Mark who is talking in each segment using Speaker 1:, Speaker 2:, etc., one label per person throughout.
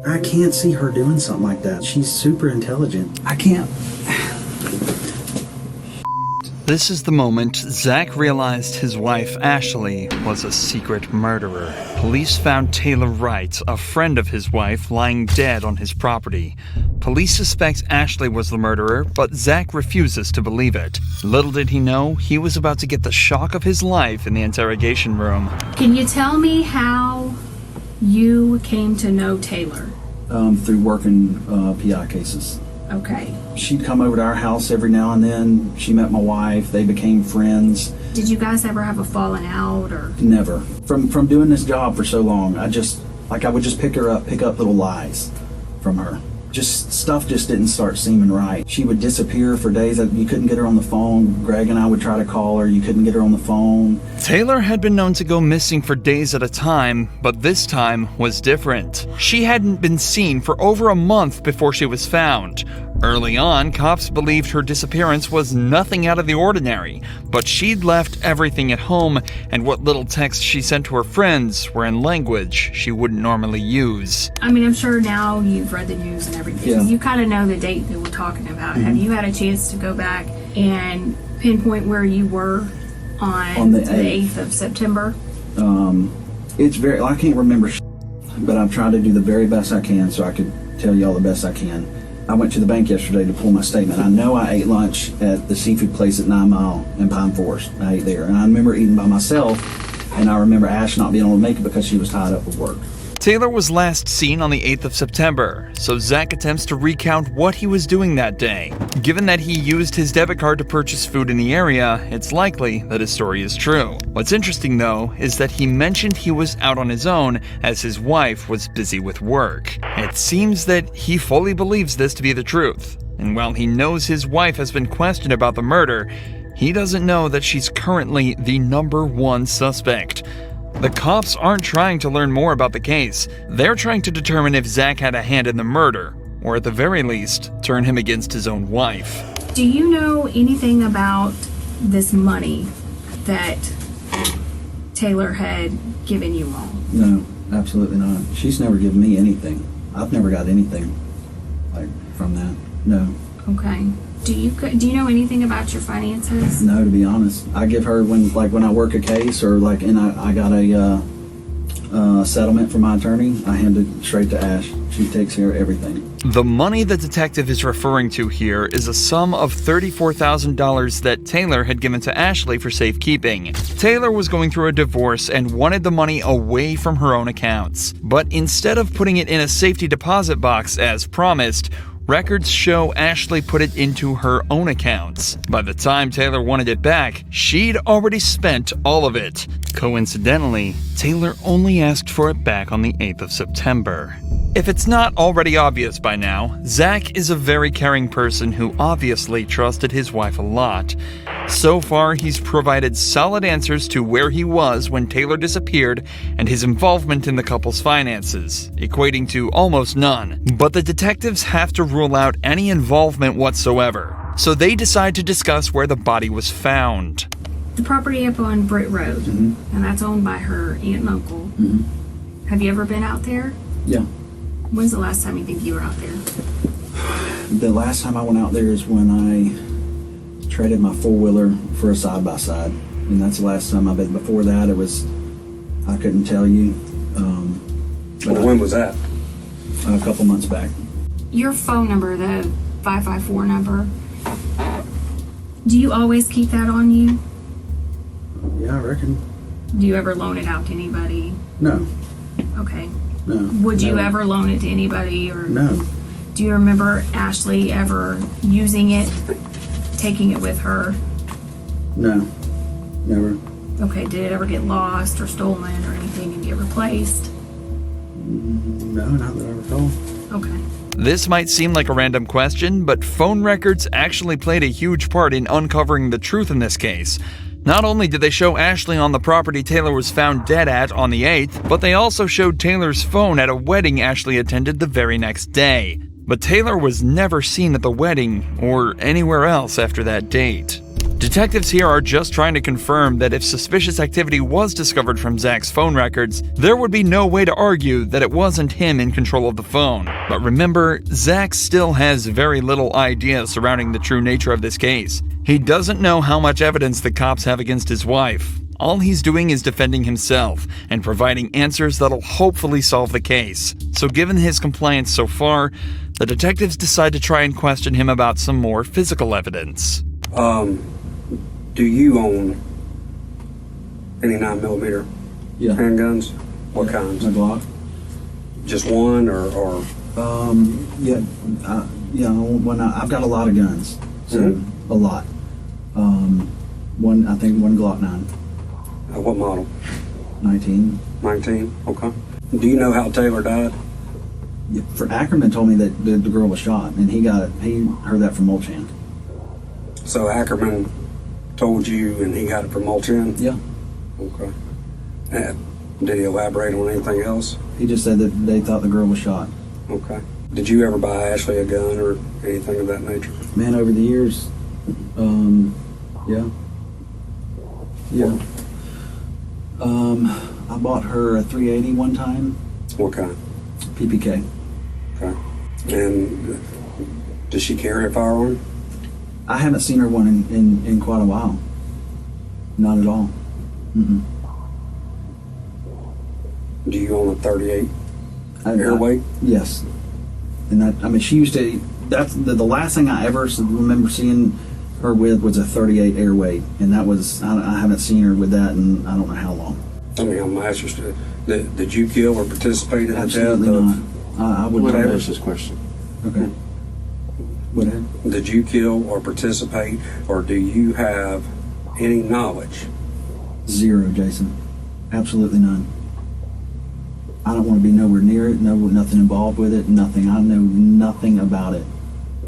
Speaker 1: I can't see her doing something like that. She's super intelligent. I can't.
Speaker 2: This is the moment Zach realized his wife, Ashley, was a secret murderer. Police found Taylor Wright, a friend of his wife, lying dead on his property. Police suspect Ashley was the murderer, but Zach refuses to believe it. Little did he know, he was about to get the shock of his life in the interrogation room.
Speaker 3: Can you tell me how you came to know Taylor?
Speaker 1: Through working PI cases.
Speaker 3: Okay.
Speaker 1: She'd come over to our house every now and then. She met my wife. They became friends.
Speaker 3: Did you guys ever have a falling out or?
Speaker 1: Never. From doing this job for so long, I would just pick up little lies from her. Just stuff just didn't start seeming right. She would disappear for days. You couldn't get her on the phone. Greg and I would try to call her. You couldn't get her on the phone.
Speaker 2: Taylor had been known to go missing for days at a time, but this time was different. She hadn't been seen for over a month before she was found. Early on, cops believed her disappearance was nothing out of the ordinary, but she'd left everything at home, and what little texts she sent to her friends were in language she wouldn't normally use.
Speaker 3: I mean, I'm sure now you've read the news and everything.
Speaker 1: Yeah.
Speaker 3: You kind of know the date that we're talking about. Have you had a chance to go back and pinpoint where you were on the 8th of September?
Speaker 1: I can't remember, but I'm trying to do the very best I can so I could tell y'all the best I can. I went to the bank yesterday to pull my statement. I know I ate lunch at the seafood place at 9 Mile in Pine Forest. I ate there. And I remember eating by myself, and I remember Ash not being able to make it because she was tied up with work.
Speaker 2: Taylor was last seen on the 8th of September, so Zach attempts to recount what he was doing that day. Given that he used his debit card to purchase food in the area, it's likely that his story is true. What's interesting, though, is that he mentioned he was out on his own as his wife was busy with work. It seems that he fully believes this to be the truth, and while he knows his wife has been questioned about the murder, he doesn't know that she's currently the #1 suspect. The cops aren't trying to learn more about the case. They're trying to determine if Zach had a hand in the murder, or at the very least, turn him against his own wife.
Speaker 3: Do you know anything about this money that Taylor had given you all?
Speaker 1: No, absolutely not. She's never given me anything. I've never got anything from that. No.
Speaker 3: Okay. Do you know anything about your finances?
Speaker 1: No, to be honest. I give her when I work a case or I got a settlement from my attorney, I hand it straight to Ash. She takes care of everything.
Speaker 2: The money the detective is referring to here is a sum of $34,000 that Taylor had given to Ashley for safekeeping. Taylor was going through a divorce and wanted the money away from her own accounts. But instead of putting it in a safety deposit box as promised, records show Ashley put it into her own accounts. By the time Taylor wanted it back, she'd already spent all of it. Coincidentally, Taylor only asked for it back on the 8th of September. If it's not already obvious by now, Zach is a very caring person who obviously trusted his wife a lot. So far, he's provided solid answers to where he was when Taylor disappeared and his involvement in the couple's finances, equating to almost none. But the detectives have to rule out any involvement whatsoever, so they decide to discuss where the body was found.
Speaker 3: The property up on Britt Road, and that's owned by her aunt and uncle. Have you ever been out there?
Speaker 1: Yeah.
Speaker 3: When's the last time you think you were out there?
Speaker 1: The last time I went out there is when I traded my four-wheeler for a side-by-side. And that's the last time I've been. Before that, I couldn't tell you.
Speaker 4: When was that?
Speaker 1: A couple months back.
Speaker 3: Your phone number, the 554 number, do you always keep that on you?
Speaker 1: Yeah, I reckon.
Speaker 3: Do you ever loan it out to anybody?
Speaker 1: No.
Speaker 3: Okay.
Speaker 1: No.
Speaker 3: Would you
Speaker 1: never.
Speaker 3: ever loan it to anybody? Or
Speaker 1: No.
Speaker 3: do you remember Ashley ever using it, taking it with her?
Speaker 1: No. Never.
Speaker 3: Okay, did it ever get lost or stolen or anything and get replaced?
Speaker 1: No, not that I recall.
Speaker 3: Okay.
Speaker 2: This might seem like a random question, but phone records actually played a huge part in uncovering the truth in this case. Not only did they show Ashley on the property Taylor was found dead at on the 8th, but they also showed Taylor's phone at a wedding Ashley attended the very next day. but Taylor was never seen at the wedding or anywhere else after that date. Detectives here are just trying to confirm that if suspicious activity was discovered from Zach's phone records, there would be no way to argue that it wasn't him in control of the phone. But remember, Zach still has very little idea surrounding the true nature of this case. He doesn't know how much evidence the cops have against his wife. All he's doing is defending himself and providing answers that'll hopefully solve the case. So given his compliance so far, the detectives decide to try and question him about some more physical evidence.
Speaker 4: Do you own any 9mm
Speaker 1: Yeah.
Speaker 4: handguns? What kinds?
Speaker 1: My Glock.
Speaker 4: Just one or
Speaker 1: Yeah. When I've got a lot of guns. So,
Speaker 4: Mhm.
Speaker 1: a lot. I think one Glock 9.
Speaker 4: what model?
Speaker 1: 19.
Speaker 4: 19? Okay. Do you know how Taylor died?
Speaker 1: Yeah, for Ackerman told me that the girl was shot, and he heard that from Molchan.
Speaker 4: So Ackerman told you and he got it from Molchan?
Speaker 1: Yeah.
Speaker 4: Okay. Did he elaborate on anything else?
Speaker 1: He just said that they thought the girl was shot.
Speaker 4: Okay. Did you ever buy Ashley a gun or anything of that nature?
Speaker 1: Man, over the years, yeah. Yeah. I bought her a 380 one time,
Speaker 4: What kind?
Speaker 1: PPK.
Speaker 4: Okay. And does she carry a firearm?
Speaker 1: I haven't seen her one in quite a while. Not at all. Mm-mm.
Speaker 4: Do you own a 38
Speaker 1: I-
Speaker 4: airweight?
Speaker 1: Yes. And she used to, that's the last thing I ever remember seeing her with was a 38 airweight. And that was, I haven't seen her with that in I don't know how long.
Speaker 4: I mean, I'm interested. Did you kill or participate in the death
Speaker 1: Absolutely
Speaker 4: of?
Speaker 1: not. I would
Speaker 5: What
Speaker 1: never.
Speaker 5: is this question?
Speaker 1: Okay. What ahead?
Speaker 4: Did you kill or participate, or do you have any knowledge?
Speaker 1: Zero, Jason. Absolutely none. I don't want to be nowhere near it. No, nothing involved with it. Nothing. I know nothing about it.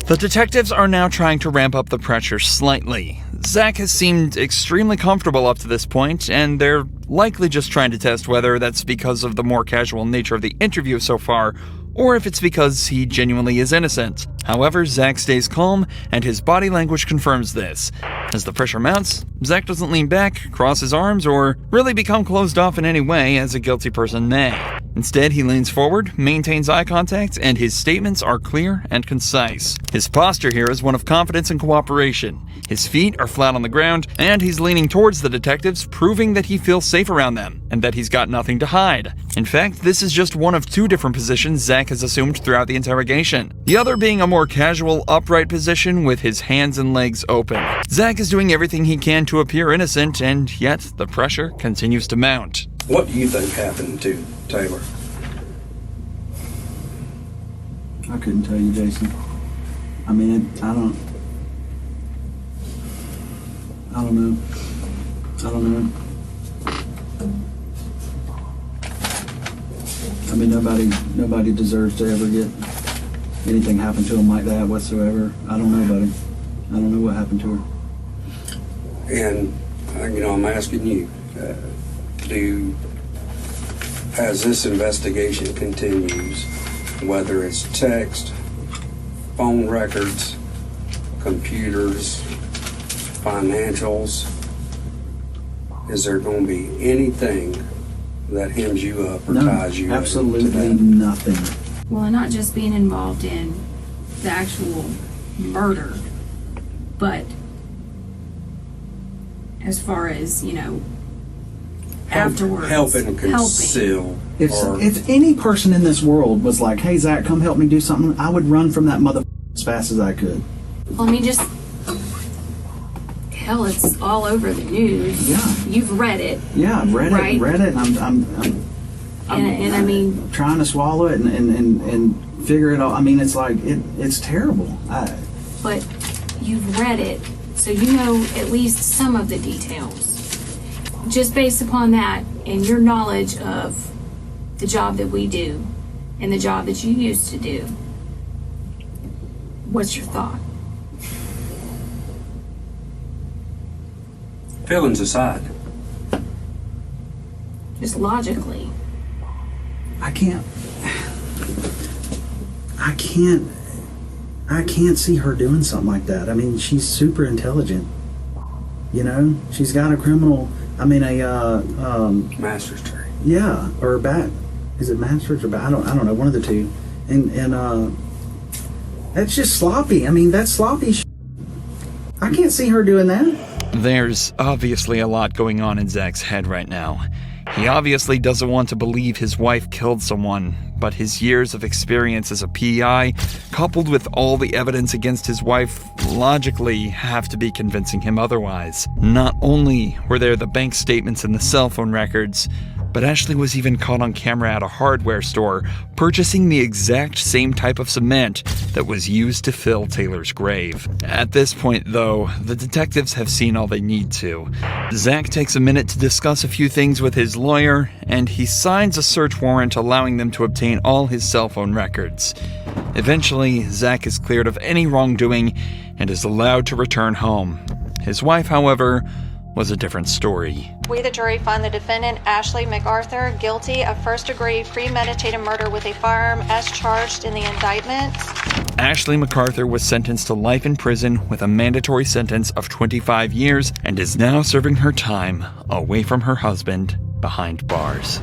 Speaker 2: The detectives are now trying to ramp up the pressure slightly. Zach has seemed extremely comfortable up to this point, and they're likely just trying to test whether that's because of the more casual nature of the interview so far, or if it's because he genuinely is innocent. However, Zach stays calm, and his body language confirms this. As the pressure mounts, Zach doesn't lean back, cross his arms, or really become closed off in any way as a guilty person may. Instead, he leans forward, maintains eye contact, and his statements are clear and concise. His posture here is one of confidence and cooperation. His feet are flat on the ground, and he's leaning towards the detectives, proving that he feels safe around them, and that he's got nothing to hide. In fact, this is just one of two different positions Zach has assumed throughout the interrogation. The other being a more casual, upright position with his hands and legs open. Zach is doing everything he can to appear innocent, and yet the pressure continues to mount.
Speaker 4: What do you think happened to Taylor?
Speaker 1: I couldn't tell you, Jason. I mean, I don't know. I don't know. I mean, nobody deserves to ever get anything happen to them like that whatsoever. I don't know, buddy. I don't know what happened to her.
Speaker 4: And I'm asking you, as this investigation continues, whether it's text, phone records, computers, financials, is there going to be anything that hems you up or ties you
Speaker 1: absolutely
Speaker 4: to that?
Speaker 1: nothing.
Speaker 3: Well, and not just being involved in the actual murder, but as far as, afterwards.
Speaker 4: Helping conceal.
Speaker 1: If any person in this world was like, hey, Zach, come help me do something, I would run from that mother as fast as I could.
Speaker 3: Well, I mean, just hell, it's all over the news.
Speaker 1: Yeah.
Speaker 3: You've read it.
Speaker 1: Yeah, I've read
Speaker 3: Right.
Speaker 1: it, and
Speaker 3: And I mean,
Speaker 1: trying to swallow it and figure it out. I mean, it's like, it's terrible.
Speaker 3: but you've read it, so you know at least some of the details. Just based upon that and your knowledge of the job that we do and the job that you used to do, what's your thought?
Speaker 4: Feelings aside,
Speaker 3: Just logically.
Speaker 1: I can't, I can't see her doing something like that. I mean, she's super intelligent. You know, she's got a
Speaker 4: Master's degree.
Speaker 1: yeah, or is it master's or I don't know, one of the two. And that's just sloppy. I mean, that's sloppy I can't see her doing that.
Speaker 2: There's obviously a lot going on in Zach's head right now. He obviously doesn't want to believe his wife killed someone, but his years of experience as a PI, coupled with all the evidence against his wife, logically have to be convincing him otherwise. Not only were there the bank statements and the cell phone records, but Ashley was even caught on camera at a hardware store purchasing the exact same type of cement that was used to fill Taylor's grave. At this point, though, the detectives have seen all they need to. Zach takes a minute to discuss a few things with his lawyer, and he signs a search warrant allowing them to obtain all his cell phone records. Eventually, Zach is cleared of any wrongdoing and is allowed to return home. His wife, however, was a different story.
Speaker 5: We, the jury, find the defendant, Ashley MacArthur, guilty of first-degree premeditated murder with a firearm as charged in the indictment.
Speaker 2: Ashley MacArthur was sentenced to life in prison with a mandatory sentence of 25 years and is now serving her time away from her husband behind bars.